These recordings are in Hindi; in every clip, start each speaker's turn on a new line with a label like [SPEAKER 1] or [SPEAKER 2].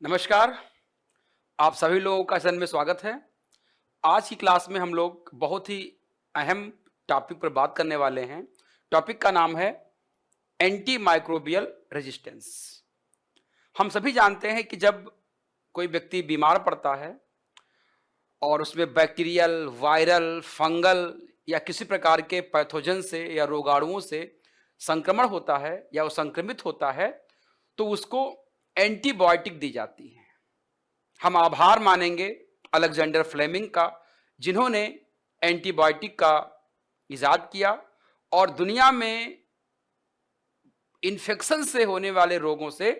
[SPEAKER 1] नमस्कार। आप सभी लोगों का सदन में स्वागत है। आज की क्लास में हम लोग बहुत ही अहम टॉपिक पर बात करने वाले हैं। टॉपिक का नाम है एंटी माइक्रोबियल रेजिस्टेंस। हम सभी जानते हैं कि जब कोई व्यक्ति बीमार पड़ता है और उसमें बैक्टीरियल, वायरल, फंगल या किसी प्रकार के पैथोजन से या रोगाणुओं से संक्रमण होता है या वो संक्रमित होता है, तो उसको एंटीबायोटिक दी जाती है। हम आभार मानेंगे अलेक्जेंडर फ्लेमिंग का, जिन्होंने एंटीबायोटिक का इजाद किया और दुनिया में इन्फेक्शन से होने वाले रोगों से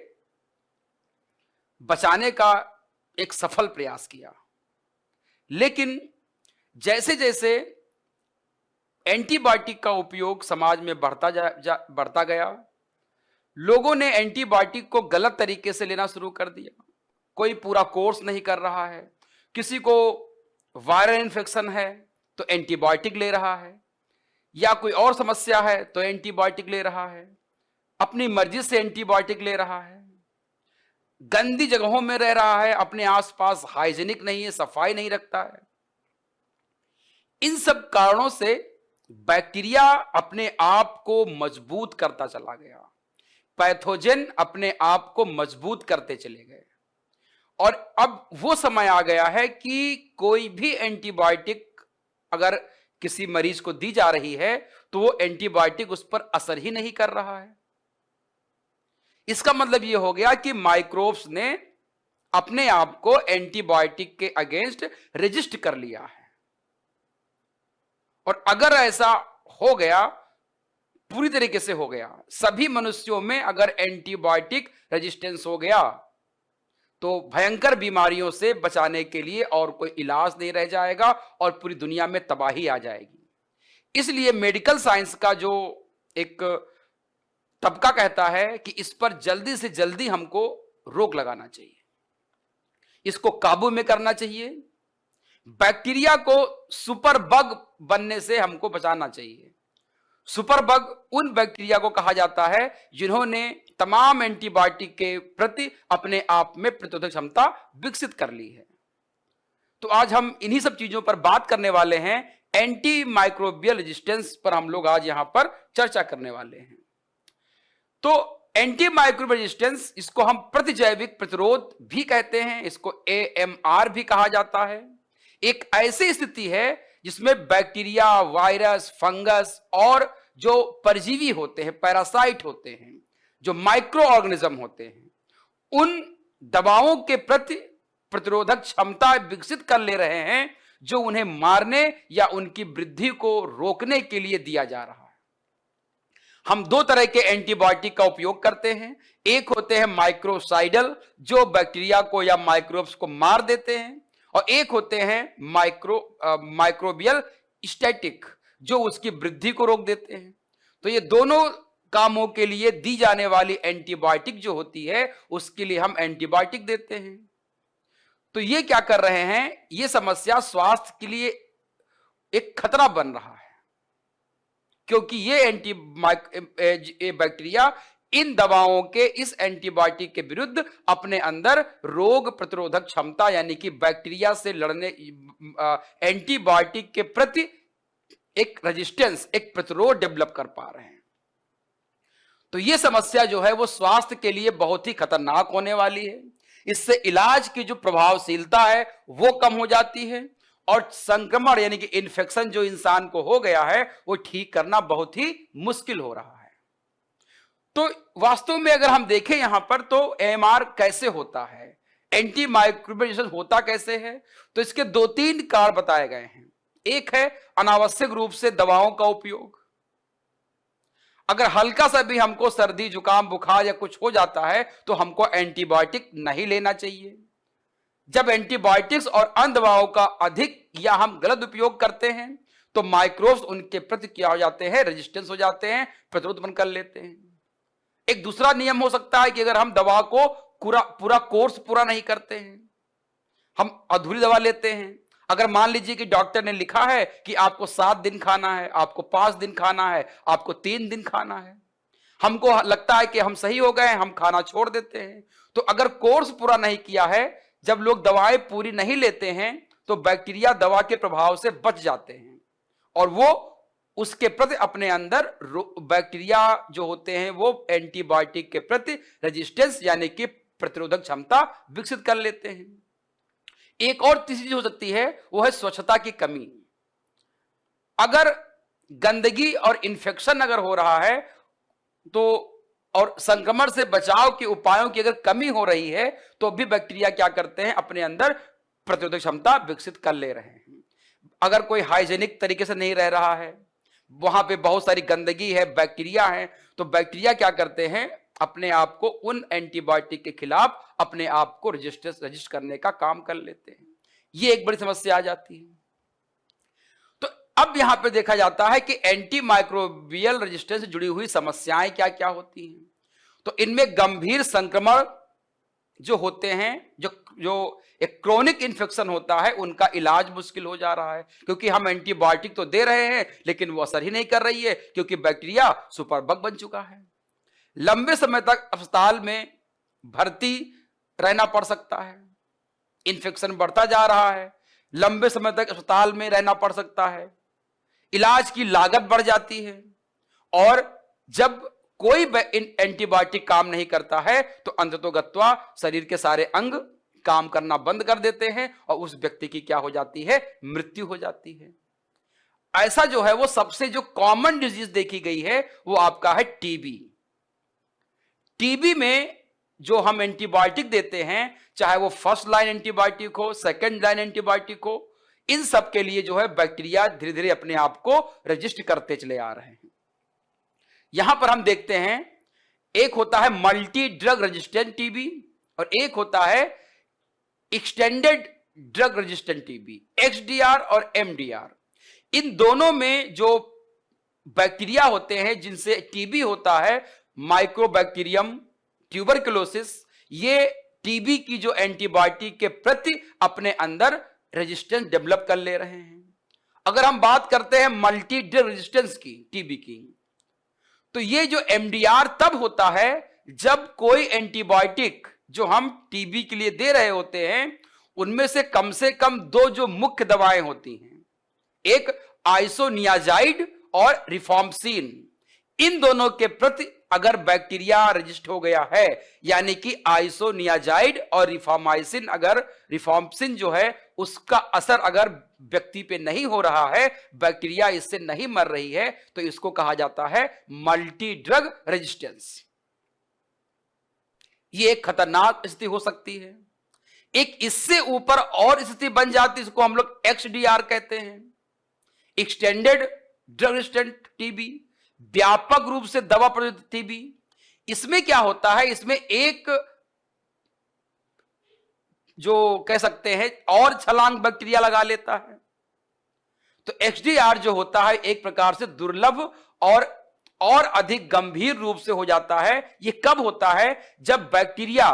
[SPEAKER 1] बचाने का एक सफल प्रयास किया। लेकिन जैसे जैसे एंटीबायोटिक का उपयोग समाज में बढ़ता गया, लोगों ने एंटीबायोटिक को गलत तरीके से लेना शुरू कर दिया। कोई पूरा कोर्स नहीं कर रहा है, किसी को वायरल इन्फेक्शन है तो एंटीबायोटिक ले रहा है, या कोई और समस्या है तो एंटीबायोटिक ले रहा है, अपनी मर्जी से एंटीबायोटिक ले रहा है, गंदी जगहों में रह रहा है, अपने आसपास हाइजीनिक नहीं है, सफाई नहीं रखता है। इन सब कारणों से बैक्टीरिया अपने आप को मजबूत करता चला गया, पैथोजन अपने आप को मजबूत करते चले गए। और अब वो समय आ गया है कि कोई भी एंटीबायोटिक अगर किसी मरीज को दी जा रही है तो वो एंटीबायोटिक उस पर असर ही नहीं कर रहा है। इसका मतलब ये हो गया कि माइक्रोब्स ने अपने आप को एंटीबायोटिक के अगेंस्ट रजिस्ट कर लिया है। और अगर ऐसा हो गया, पूरी तरीके से हो गया, सभी मनुष्यों में अगर एंटीबायोटिक रेजिस्टेंस हो गया, तो भयंकर बीमारियों से बचाने के लिए और कोई इलाज नहीं रह जाएगा और पूरी दुनिया में तबाही आ जाएगी। इसलिए मेडिकल साइंस का जो एक तबका कहता है कि इस पर जल्दी से जल्दी हमको रोक लगाना चाहिए, इसको काबू में करना चाहिए, बैक्टीरिया को सुपर बग बनने से हमको बचाना चाहिए। सुपर बग उन बैक्टीरिया को कहा जाता है जिन्होंने तमाम एंटीबायोटिक के प्रति अपने आप में प्रतिरोधक क्षमता विकसित कर ली है। तो आज हम इन्हीं सब चीजों पर बात करने वाले हैं। एंटी माइक्रोबियल रेजिस्टेंस पर हम लोग आज यहां पर चर्चा करने वाले हैं। तो एंटी माइक्रोबियल रेजिस्टेंस, इसको हम प्रतिजैविक प्रतिरोध भी कहते हैं, इसको AMR भी कहा जाता है। एक ऐसी स्थिति है जिसमें बैक्टीरिया, वायरस, फंगस और जो परजीवी होते हैं, पैरासाइट होते हैं, जो माइक्रो ऑर्गेनिज्म होते हैं, उन दवाओं के प्रति प्रतिरोधक क्षमता विकसित कर ले रहे हैं जो उन्हें मारने या उनकी वृद्धि को रोकने के लिए दिया जा रहा है। हम दो तरह के एंटीबायोटिक का उपयोग करते हैं। एक होते हैं माइक्रोसाइडल, जो बैक्टीरिया को या माइक्रोब्स को मार देते हैं, और एक होते हैं माइक्रोबियल स्टैटिक, जो उसकी वृद्धि को रोक देते हैं। तो ये दोनों कामों के लिए दी जाने वाली एंटीबायोटिक जो होती है, उसके लिए हम एंटीबायोटिक देते हैं। तो ये क्या कर रहे हैं, ये समस्या स्वास्थ्य के लिए एक खतरा बन रहा है, क्योंकि ये बैक्टीरिया इन दवाओं के, इस एंटीबायोटिक के विरुद्ध अपने अंदर रोग प्रतिरोधक क्षमता, यानी कि बैक्टीरिया से लड़ने, एंटीबायोटिक के प्रति एक रेजिस्टेंस, एक प्रतिरोध डेवलप कर पा रहे हैं। तो यह समस्या जो है वो स्वास्थ्य के लिए बहुत ही खतरनाक होने वाली है। इससे इलाज की जो प्रभावशीलता है वो कम हो जाती है, और संक्रमण यानी कि इन्फेक्शन जो इंसान को हो गया है वो ठीक करना बहुत ही मुश्किल हो रहा है। तो वास्तव में अगर हम देखें यहां पर, तो AMR कैसे होता है, एंटी माइक्रोबियल रेजिस्टेंस होता कैसे है, तो इसके 2-3 कारण बताए गए हैं। एक है अनावश्यक रूप से दवाओं का उपयोग। अगर हल्का सा भी हमको सर्दी, जुकाम, बुखार या कुछ हो जाता है तो हमको एंटीबायोटिक नहीं लेना चाहिए। जब एंटीबायोटिक्स और अन्य दवाओं का अधिक या हम गलत उपयोग करते हैं तो माइक्रोब्स उनके प्रति क्या हो जाते हैं, रेजिस्टेंस हो जाते हैं, प्रतिरोध बन कर लेते हैं। एक दूसरा नियम हो सकता है कि अगर हम दवा को पूरा कोर्स पूरा नहीं करते हैं, हम अधूरी दवा लेते हैं। अगर मान लीजिए कि डॉक्टर ने लिखा है कि आपको 7 दिन खाना है, आपको 5 दिन खाना है, आपको 3 दिन खाना है, हमको लगता है कि हम सही हो गए, हम खाना छोड़ देते हैं, तो अगर कोर्स पूरा नहीं किया है, जब लोग दवाएं पूरी नहीं लेते हैं तो बैक्टीरिया दवा के प्रभाव से बच जाते हैं और वो उसके प्रति अपने अंदर बैक्टीरिया जो होते हैं वो एंटीबायोटिक के प्रति रेजिस्टेंस यानी कि प्रतिरोधक क्षमता विकसित कर लेते हैं। एक और तीसरी चीज हो सकती है वो है स्वच्छता की कमी। अगर गंदगी और इंफेक्शन अगर हो रहा है तो और संक्रमण से बचाव के उपायों की अगर कमी हो रही है तो भी बैक्टीरिया क्या करते हैं, अपने अंदर प्रतिरोधक क्षमता विकसित कर ले रहे हैं। अगर कोई हाइजीनिक तरीके से नहीं रह रहा है, वहां पे बहुत सारी गंदगी है, बैक्टीरिया है, तो बैक्टीरिया क्या करते हैं, अपने आप को उन एंटीबायोटिक के खिलाफ अपने आप को रजिस्ट करने का काम कर लेते हैं। ये एक बड़ी समस्या आ जाती है। तो अब यहां पे देखा जाता है कि एंटी माइक्रोबियल रेजिस्टेंस से जुड़ी हुई समस्याएं क्या क्या होती हैं। तो इनमें गंभीर संक्रमण जो होते हैं, जो एक क्रोनिक इन्फेक्शन होता है, उनका इलाज मुश्किल हो जा रहा है क्योंकि हम एंटीबायोटिक तो दे रहे हैं लेकिन वो असर ही नहीं कर रही है क्योंकि बैक्टीरिया सुपरबग बन चुका है। लंबे समय तक अस्पताल में भर्ती रहना पड़ सकता है, इन्फेक्शन बढ़ता जा रहा है, लंबे समय तक अस्पताल में रहना पड़ सकता है, इलाज की लागत बढ़ जाती है और जब कोई एंटीबायोटिक काम नहीं करता है तो अंततोगत्वा शरीर के सारे अंग काम करना बंद कर देते हैं और उस व्यक्ति की क्या हो जाती है, मृत्यु हो जाती है। ऐसा जो है वो सबसे जो कॉमन डिजीज देखी गई है वो आपका है टीबी। टीबी में जो हम एंटीबायोटिक देते हैं, चाहे वो फर्स्ट लाइन एंटीबायोटिक हो, सेकंड लाइन एंटीबायोटिक हो, इन सब के लिए जो है बैक्टीरिया धीरे धीरे अपने आप को रजिस्ट करते चले आ रहे हैं। यहां पर हम देखते हैं एक होता है मल्टी ड्रग रेजिस्टेंट टीबी और एक होता है extended drug resistant TB, XDR और एमडीआर। इन दोनों में जो बैक्टीरिया होते हैं जिनसे टीबी होता है, माइक्रोबैक्टीरियम ट्यूबरकुलोसिस, ये टीबी की जो एंटीबायोटिक के प्रति अपने अंदर रेजिस्टेंस डेवलप कर ले रहे हैं। अगर हम बात करते हैं मल्टी ड्रग रेजिस्टेंस की, टीबी की, तो ये जो एमडीआर तब होता है जब कोई एंटीबायोटिक जो हम टीबी के लिए दे रहे होते हैं उनमें से कम दो जो मुख्य दवाएं होती हैं, एक आइसोनियाजाइड और रिफॉर्मसिन, इन दोनों के प्रति अगर बैक्टीरिया रजिस्ट हो गया है, यानी कि आइसोनियाजाइड और रिफॉर्माइसिन, अगर रिफॉर्मसिन जो है उसका असर अगर व्यक्ति पे नहीं हो रहा है, बैक्टीरिया इससे नहीं मर रही है, तो इसको कहा जाता है मल्टी ड्रग रेजिस्टेंस। ये एक खतरनाक स्थिति हो सकती है। एक इससे ऊपर और स्थिति बन जाती है, इसको हम लोग एक्सडीआर कहते हैं, एक्सटेंडेड ड्रग रेजिस्टेंट टीबी, व्यापक रूप से दवा प्रभावित टीबी। इसमें क्या होता है, इसमें एक जो कह सकते हैं और छलांग बैक्टीरिया लगा लेता है। तो एक्सडीआर जो होता है एक प्रकार से दुर्लभ और अधिक गंभीर रूप से हो जाता है। यह कब होता है, जब बैक्टीरिया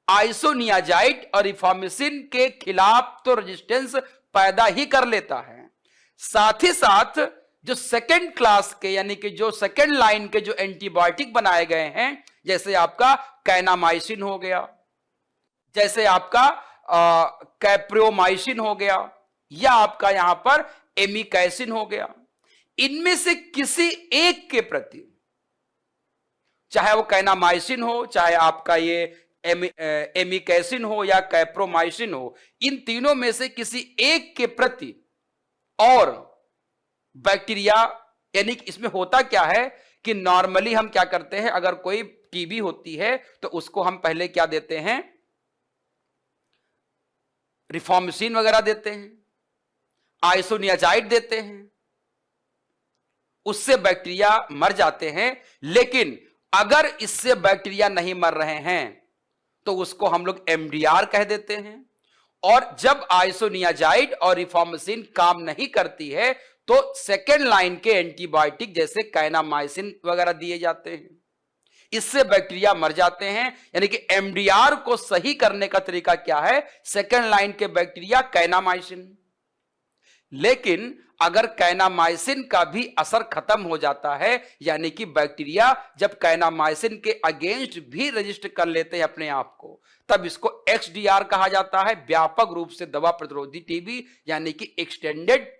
[SPEAKER 1] आइसोनियाजाइड और रिफॉर्मसिन के खिलाफ तो रेजिस्टेंस पैदा ही कर लेता है, साथ ही साथ जो सेकेंड क्लास के यानी कि जो सेकेंड लाइन के जो एंटीबायोटिक बनाए गए हैं, जैसे आपका कैनामाइसिन हो गया, जैसे आपका कैप्रियोमाइसिन हो गया, या आपका यहां पर एमिकैसिन हो गया, इनमें से किसी एक के प्रति, चाहे वो कैनामाइसिन हो, चाहे आपका ये एमिकैसिन हो या कैप्रोमाइसिन हो, इन तीनों में से किसी एक के प्रति और बैक्टीरिया, यानी इसमें होता क्या है कि नॉर्मली हम क्या करते हैं, अगर कोई टीबी होती है तो उसको हम पहले क्या देते हैं, रिफॉर्मसिन वगैरह देते हैं, आइसोनियाजाइड देते हैं, उससे बैक्टीरिया मर जाते हैं। लेकिन अगर इससे बैक्टीरिया नहीं मर रहे हैं तो उसको हम लोग एमडीआर कह देते हैं। और जब आइसोनियाजाइड और रिफॉर्मसिन काम नहीं करती है तो सेकेंड लाइन के एंटीबायोटिक जैसे कैनामाइसिन वगैरह दिए जाते हैं, इससे बैक्टीरिया मर जाते हैं। यानी कि एमडीआर को सही करने का तरीका क्या है, सेकेंड लाइन के बैक्टीरिया कैनामाइसिन। लेकिन अगर कैनामाइसिन का भी असर खत्म हो जाता है, यानी कि बैक्टीरिया जब कैनामाइसिन के अगेंस्ट भी रजिस्टर कर लेते हैं अपने आप को, तब इसको XDR कहा जाता है, व्यापक रूप से दवा प्रतिरोधी टीबी यानी कि एक्सटेंडेड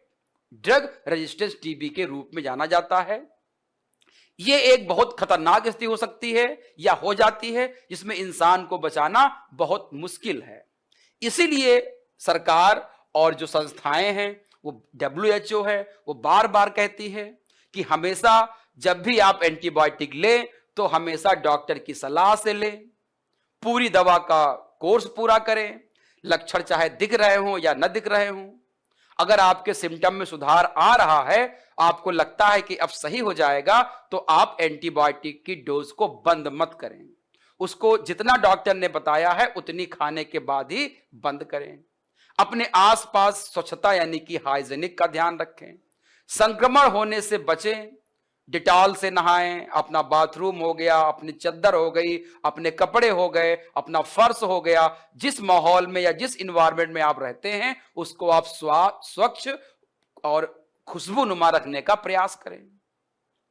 [SPEAKER 1] ड्रग रेजिस्टेंस टीबी के रूप में जाना जाता है। यह एक बहुत खतरनाक स्थिति हो सकती है या हो जाती है जिसमें इंसान को बचाना बहुत मुश्किल है। इसीलिए सरकार और जो संस्थाएं हैं, वो WHO है, वो बार बार कहती है कि हमेशा जब भी आप एंटीबायोटिक लें तो हमेशा डॉक्टर की सलाह से लें, पूरी दवा का कोर्स पूरा करें, लक्षण चाहे दिख रहे हों या न दिख रहे हों। अगर आपके सिम्टम में सुधार आ रहा है, आपको लगता है कि अब सही हो जाएगा, तो आप एंटीबायोटिक की डोज को बंद मत करें। उसको जितना डॉक्टर ने बताया है उतनी खाने के बाद ही बंद करें। अपने आसपास स्वच्छता यानी कि हाइजीनिक का ध्यान रखें। संक्रमण होने से बचें, डिटॉल से नहाएं, अपना बाथरूम हो गया, अपनी चद्दर हो गई, अपने कपड़े हो गए, अपना फर्श हो गया, जिस माहौल में या जिस इन्वायरमेंट में आप रहते हैं उसको आप स्वच्छ और खुशबूनुमा रखने का प्रयास करें।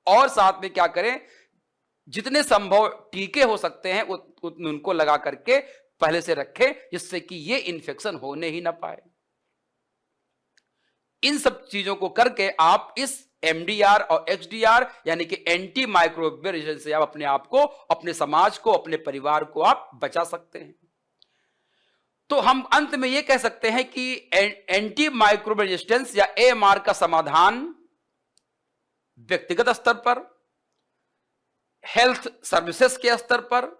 [SPEAKER 1] और साथ में क्या करें, जितने संभव टीके हो सकते हैं उनको लगा करके पहले से रखें, जिससे कि ये इन्फेक्शन होने ही ना पाए। इन सब चीजों को करके आप इस MDR और XDR यानी कि एंटी माइक्रोबियल रेजिस्टेंस से आप अपने आप को, अपने समाज को, अपने परिवार को आप बचा सकते हैं। तो हम अंत में यह कह सकते हैं कि एंटी माइक्रोबियल रेजिस्टेंस या AMR का समाधान व्यक्तिगत स्तर पर, हेल्थ सर्विसेज के स्तर पर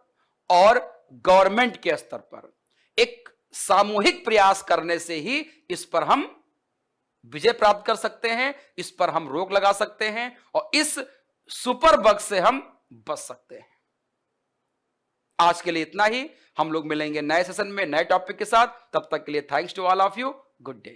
[SPEAKER 1] और गवर्नमेंट के स्तर पर एक सामूहिक प्रयास करने से ही इस पर हम विजय प्राप्त कर सकते हैं, इस पर हम रोक लगा सकते हैं और इस सुपर बग से हम बच सकते हैं। आज के लिए इतना ही। हम लोग मिलेंगे नए सेशन में नए टॉपिक के साथ। तब तक के लिए thanks to all of you. Good day.